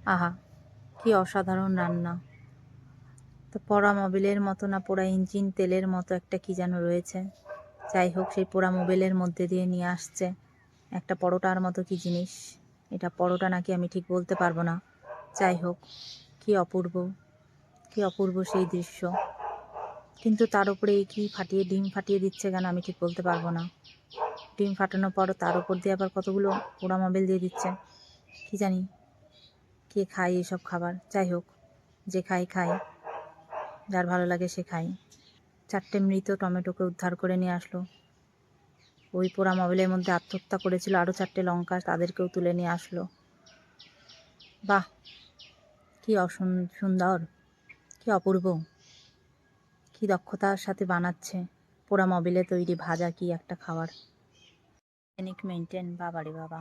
আহা, কি অসাধারণ রান্না! তো পোড়া মোবিলের মতো না পোড়া ইঞ্জিন তেলের মতো একটা কি যেন রয়েছে। যাই হোক, সেই পোড়া মোবিলের মধ্যে দিয়ে নিয়ে আসছে একটা পরোটার মতো কি জিনিস। এটা পরোটা নাকি আমি ঠিক বলতে পারবো না। যাই হোক, কি অপূর্ব, কি অপূর্ব সেই দৃশ্য। কিন্তু তার উপরে কি ফাটিয়ে ডিম ফাটিয়ে দিচ্ছে কেন আমি ঠিক বলতে পারবো না। ডিম ফাটানোর পর তার উপর দিয়ে আবার কতগুলো পোড়া মোবিল দিয়ে দিচ্ছে। কি জানি কে খায় এসব খাবার। যাই হোক, যে খায়, যার ভালো লাগে সে খায়। 4টে মৃত টমেটোকে উদ্ধার করে নিয়ে আসলো। ওই পোড়া মোবিলের মধ্যে আত্মহত্যা করেছিল আরও 4টে লঙ্কা, তাদেরকেও তুলে নিয়ে আসলো। বাহ, কি সুন্দর, কি অপূর্ব, কি দক্ষতার সাথে বানাচ্ছে পোড়া মোবিলে তৈরি ভাজা কি একটা খাবার। মেনটেন, বাবারে বাবা।